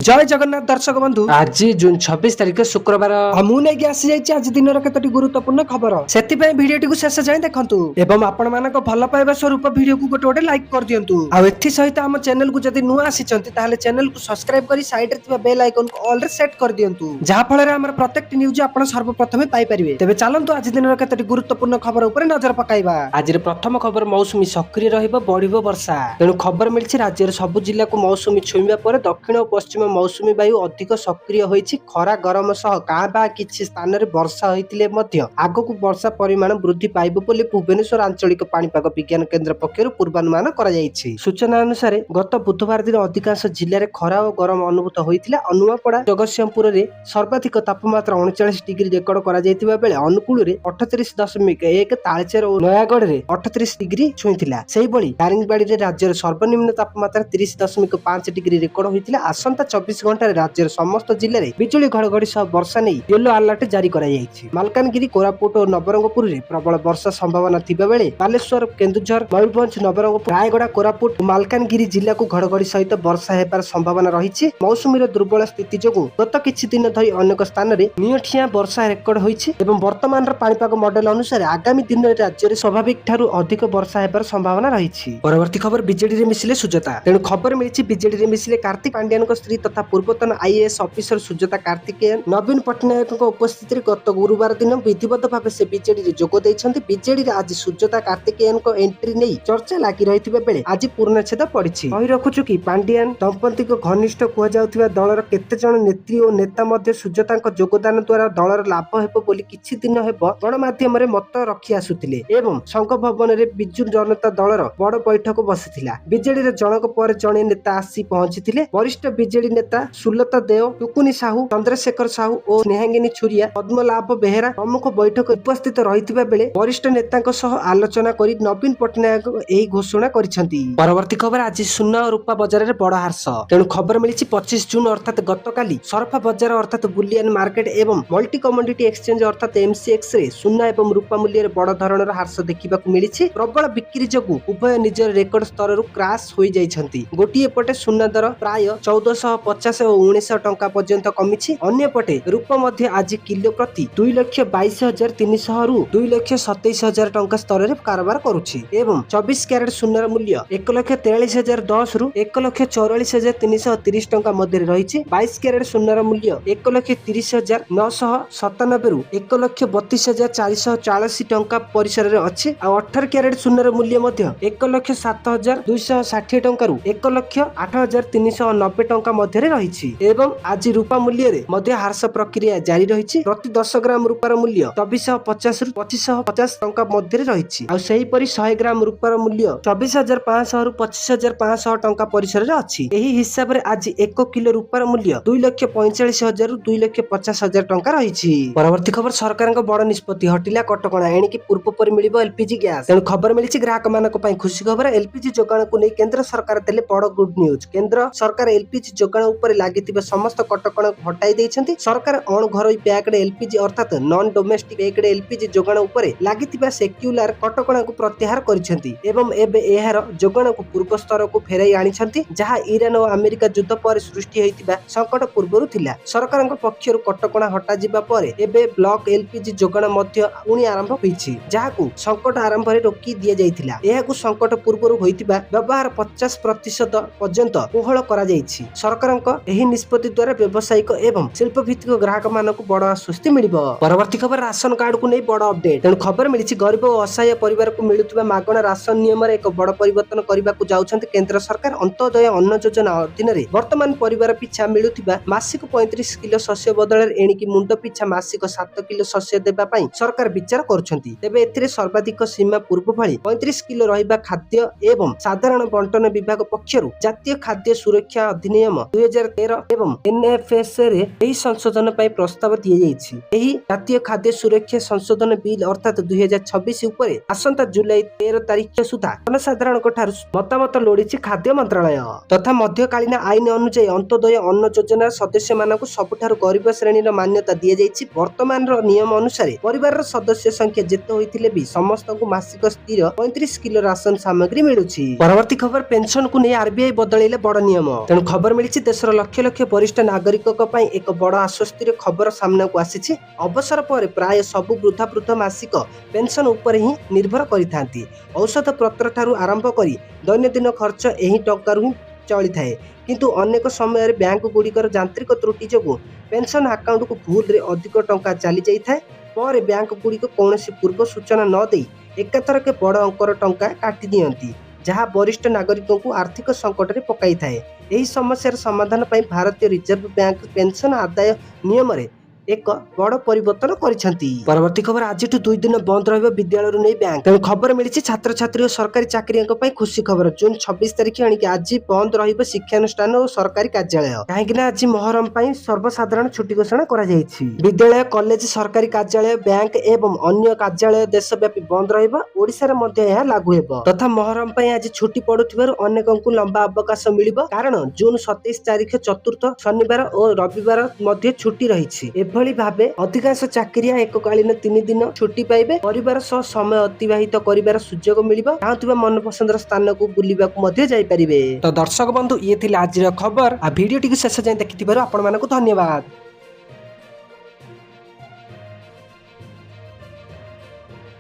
जय जगन्नाथ दर्शक बंधु आज जून 26 तारिख शुक्रवार मुझे आसी आज दिन कतोटी गुरुत्वपूर्ण खबर से भिडियो टी शेष जाए देखु एवं आपण मान भल पाइबा स्वरूप भिडियो को गोटे गोटे लाइक कर दिंतु आथि सहित आम चैनल को जदि नुआ आसी चैनल को सब्सक्राइब कर साइड रे बेल आइकन को ऑल रे सेट कर दिंतु जहाँ फल प्रत्येक न्यूज आप सर्वप्रथम पाइपर तेज चलतु आज दिन कतोटी गुरुत्वपूर्ण खबर उपर नजर पकाइबा आज प्रथम खबर मौसुमी सक्रिय बढ़ वर्षा तेणु खबर मिली राज्यर सबु जिला को मौसुमी छुईवा पर दक्षिण और पश्चिम मौसुमी वायु अधिक सक्रिय होइछि खरा गरम सह काबा किछि स्थान रे वर्षा होइतिले मध्य आगकु वर्षा परिमाण वृद्धि पाइबो बोली भुवनेश्वर आंचलिक पाणीपाग विज्ञान केन्द्र पक्षरु पूर्वानुमान करा जायछि। सूचना अनुसार गत बुधवार दिन अधिकांश जिल्ला रे खरा और गरम अनुभूत होइतिला। अनुआपड़ा जगतसिंहपुर रे सर्वाधिक तापमात्रा 39 डिग्री रेकर्ड करा जायतिबा बेले अनुकूल रे 38.1 तालचेर और नयागढ़ रे 38 डिग्री छुईतिला। सेहि बळी दारिंगबाड़ी रे राज्यर सर्वनिम्न तापमात्रा 30.5 डिग्री रेकर्ड होइतिला। आसंता 24 घंटा राज्यर समस्त जिले में बिजुली घड़घड़ी सह वर्षा नहीं येलो अलर्ट जारी करा जायछि। मालकानगिरी कोरापुट और नवरंगपुर रे प्रबल वर्षा संभावना थिबा बेले बालेश्वर केन्दुझर मयूरभंज नवरंगपुर रायगड़ा कोरापुट और मालकानगिरी जिला को घड़घड़ी सहित वर्षा हेबार संभावना रही। मौसुमी दुर्बल स्थिति जोगु गत किछि दिन धरी अनेक स्थान में नियठिया वर्षा रेकर्ड होइछि एवं वर्तमान पाणीपाग मॉडल अनुसार आगामी दिन में राज्य में स्वाभाविक ठारू अधिक वर्षा हेबार संभावना रही। परवर्ती खबर बीजेडी रे मिसिले सुजाता तेणु खबर मिली बीजेडी रे मिसिले कार्तिक पांड्यान स्त्री तथा पूर्वतन आईएएस ऑफिसर सुजाता कार्तिकेयन नवीन पट्टनायक उपस्थिति गत गुरुवार दिन विधिवत भाव से बीजेडी रे जोग देइछन्ति। बीजेडी रे आज सुजाता कार्तिकेयन को एंट्री नहीं चर्चा लागी रहिथिबा बेले आज पूर्णछेद पड़िछि। कहि रखुछु कि पांड्यान दंपति को घनिष्ठ कुआ जाउथिबा दलर केते जण नेत्री और नेता मध्य सुजातांक योगदान द्वारा दलर लाभ हेबो बोली किछि दिन हेबो गणमाध्यम रे मत रखि आसुथिले एवं संघ भवन रे बिजु जनता दलर बड़ बैठक बसिथिला। बीजेडी रे जनक पर जणे नेता आसी पहुंचिथिले। वरिष्ठ बीजेडी नेता सुलता देव टुकुनी साहू चंद्रशेखर साहू और स्नेहांगिनी छुरिया पद्मलाभ बेहेरा प्रमुख बैठक उपस्थित रहिथिबा बेले वरिष्ठ नेतांक सह आलोचना करी नवीन पट्टनायक एही घोषणा करिसेंति। परवर्ती खबर आज सुना और रूपा बाजार रे बड़ हार्स तेणु खबर मिली 25 जून अर्थात गतकाली सरफा बाजार अर्थात बुलियन मार्केट एवं मल्टी कमोडिटी एक्सचेंज अर्थात एमसीएक्स रे सुना एवं रूपा मूल्य रे बड़ धरणर हार्स देखिबाकू मिलिछि। प्रबल बिक्री जोगु उभय निजर रेकर्ड स्तर रु क्राश होई जाइछन्ति। गोटिए पटे सुना दर प्राय 1450 और 1900 टंका पर्यंत कमिछि। अन्य पटे रूपा मध्य आज किलो प्रति 2,22,300 रु 2,27,000 टंका स्तर रे कारोबार करुछि एवं 24 कैरेट सुनार मूल्य 1,43,010 रु 1,44,330 टंका मध्य रहिछि। 22 कैरेट सुनार मूल्य 1,30,997 रु 1,32,440 टंका परिसर रे अछि। आ 18 कैरेट सुनार मूल्य मध्य 1,07,260 टंका रु 1,08,390 टंका मध्य रही एवं आज रूपा मूल्य रे मध्य हार्स प्रक्रिया जारी रही। प्रति 10 ग्राम रूपार मूल्य 2450 रु 2550 टंका मध्य रही। आ सेही परि 100 ग्राम रूपार मूल्य 24,500 रु 25,500 टंका परिसर रे अछि। एही हिसाब रे आज 1 किलो रूपार मूल्य 2,45,000 रु 2,50,000 टंका रही। परवर्ती खबर सरकार बड़ निष्पत्ति हटिला कटकणा एणिकी पूर्व परि मिलिबो एलपीजी गैस तेणु खबर मिली ग्राहक मानक पई खुशी खबर। एलपीजी जोगाण को नहीं केंद्र सरकार देले बड़ गुड न्यूज। केंद्र सरकार एलपीजी जोगाण उपर लागितिबा समस्त कटकणा हटाई दैछन्ति। सरकार अण घरोई पैक्ड एलपीजी अर्थात नॉन डोमेस्टिक पैक्ड एलपीजी जोगाण उपर लागितिबा सेक्युलर कटकणा को प्रत्याहार करिसेंति एवं एबे एहार जोगाण को पूर्व स्तर को फेराई आनिछन्ति जहा ईरान और अमेरिका युद्ध पर सृष्टि होइतिबा संकट पूर्वरु थिला। सरकारक पक्षरु कटकणा हटा जिबा परे एबे ब्लॉक एलपीजी जोगाण मध्य पुणी आरंभ होइछि जाहाकू संकट आरंभ रे रोकी दिया जाइतिला। एहाकू संकट पूर्वरु होइतिबा व्यवहार 50% पर्यंत कोहळ करा जाइछि। सरकारक एही निष्पत्ति द्वारा व्यावसायिक एवं शिल्प भित्तिक ग्राहक मानक बड़ आश्वस्ति मिलिबो। परवर्ती खबर राशन कार्ड को नहीं बड़ अपडेट तेणु खबर मिली गरीब और असहाय परिवार को मिलुथिबा मागणा राशन नियम रे एक बड़ परिवर्तन करबा को जाउछन्ति केंद्र सरकार। अंत्योदय अन्न योजना अधीन रे वर्तमान परिवार पिछा मिलुथिबा मासिक 35 किलो शस्य बदल एणिकी मुंड पिछा मासिक 7 किलो शस्य देबा पई सरकार विचार करूछन्ति। तेबे एथिरे सर्वाधिक सीमा पूर्व भଳି 35 किलो रहिबा खाद्य एवं साधारण बंटन विभाग पक्षरु जातीय खाद्य सुरक्षा अधिनियम 2013 एवं एनएफएस रे एही संशोधन पई प्रस्ताव दिया जायछि। एही जातीय खाद्य सुरक्षा संशोधन बिल अर्थात 2026 उपरे आसंता जुलाई 13 तारिख सुधा जनसाधारण ठारू मतामत लोड़िछि खाद्य मंत्रालय तथा मध्यकालीन आईन अनुसार अंत्योदय अन्न योजना सदस्य मानकु सबुठारू गरीब श्रेणी मान्यता दिया जायछि। वर्तमान नियम अनुसार परिवार सदस्य संख्या जेते होइथिले भी समस्त को मासिक स्थिर 35 किलो राशन सामग्री मिलुछि। परवर्ती खबर पेंशन को नहीं आरबीआई बदलैले बड़ नियम तेणु खबर मिली देश देशर लक्ष लक्ष वरिष्ठ नागरिकों ପାଇଁ ଏକ ବଡ଼ ଆଶ୍ୱସ୍ତିର ଖବର ସାମ୍ନାକୁ ଆସିଛି। ଅବସର ପରେ ପ୍ରାୟ ସବୁ ବୃଦ୍ଧ ମାସିକ ପେନସନ ଉପରେ ହିଁ ନିର୍ଭର କରିଥାନ୍ତି। ଔଷଧ ପତ୍ର ଠାରୁ ଆରମ୍ଭ କରି ଦୈନନ୍ଦିନ ଖର୍ଚ୍ଚ ଏହି ଟଙ୍କାରୁ ହିଁ ଚଳିଥାଏ। କିନ୍ତୁ ଅନେକ ସମୟରେ ବ୍ୟାଙ୍କ ଗୁଡ଼ିକର ଯାନ୍ତ୍ରିକ ତ୍ରୁଟି ଯୋଗୁଁ ପେନସନ ଆକାଉଣ୍ଟକୁ ଭୁଲରେ ଅଧିକ ଟଙ୍କା ଚାଲି ଯାଇଥାଏ। ପରେ ବ୍ୟାଙ୍କ ଗୁଡ଼ିକ କୌଣସି ପୂର୍ବ ସୂଚନା ନ ଦେଇ ଏକାଥରକେ ବଡ଼ ଅଙ୍କର ଟଙ୍କା କାଟି ଦିଅନ୍ତି, ଯାହା ବରିଷ୍ଠ ନାଗରିକଙ୍କୁ ଆର୍ଥିକ ସଙ୍କଟରେ ପକାଇଥାଏ। ଏହି ସମସ୍ୟାର ସମାଧାନ ପାଇଁ ଭାରତୀୟ ରିଜର୍ଭ ବ୍ୟାଙ୍କ ପେନସନ ଆଦାୟ ନିୟମରେ ଏକ ବଡ଼ ପରିବର୍ତ୍ତନ କରିଛନ୍ତି। ପରବର୍ତ୍ତୀ ଖବର, ଆଜିଠୁ 2 ଦିନ ବନ୍ଦ ରହିବ ବିଦ୍ୟାଳୟରୁ ନେଇ ବ୍ୟାଙ୍କ। ତେଣୁ ଖବର ମିଳିଛି ଛାତ୍ରଛାତ୍ରୀ ଓ ସରକାରୀ ଚାକିରିଆଙ୍କ ପାଇଁ ଖୁସି ଖବର। ଜୁନ 26 ତାରିଖ ଆଣିକି ଆଜି ବନ୍ଦ ରହିବ ଶିକ୍ଷାନୁଷ୍ଠାନ ଓ ସରକାରୀ କାର୍ଯ୍ୟାଳୟ। କାହିଁକି ନା ଆଜି ମହରମ ପାଇଁ ସର୍ବସାଧାରଣ ଛୁଟି ଘୋଷଣା କରାଯାଇଛି। ବିଦ୍ୟାଳୟ, କଲେଜ, ସରକାରୀ କାର୍ଯ୍ୟାଳୟ, ବ୍ୟାଙ୍କ ଏବଂ ଅନ୍ୟ କାର୍ଯ୍ୟାଳୟ ଦେଶବ୍ୟାପୀ ବନ୍ଦ ରହିବ। ଓଡ଼ିଶାରେ ମଧ୍ୟ ଏହା ଲାଗୁ ହେବ। ତଥା ମହରମ ପାଇଁ ଆଜି ଛୁଟି ପଡୁଥିବାରୁ ଅନେକଙ୍କୁ ଲମ୍ବା ଅବକାଶ ମିଳିବ। କାରଣ ଜୁନ 27 ତାରିଖ ଚତୁର୍ଥ ଶନିବାର ଓ ରବିବାର ମଧ୍ୟ ଛୁଟି ରହିଛି। ଏଭଳି ଭାବେ ଅଧିକାଂଶ ଚାକିରିଆ ଏକକାଳୀନ 3 ଦିନ ଛୁଟି ପାଇବେ। ପରିବାର ସହ ସମୟ ଅତିବାହିତ କରିବାର ସୁଯୋଗ ମିଳିବ। ଚାହୁଁଥିବା ମନପସନ୍ଦର ସ୍ଥାନକୁ ବୁଲିବାକୁ ମଧ୍ୟ ଯାଇପାରିବେ। ତ ଦର୍ଶକ ବନ୍ଧୁ, ଇଏ ଥିଲା ଆଜିର ଖବର। ଆଉ ଭିଡିଓଟିକୁ ଶେଷ ଯାଏଁ ଦେଖିଥିବାରୁ ଆପଣମାନଙ୍କୁ ଧନ୍ୟବାଦ।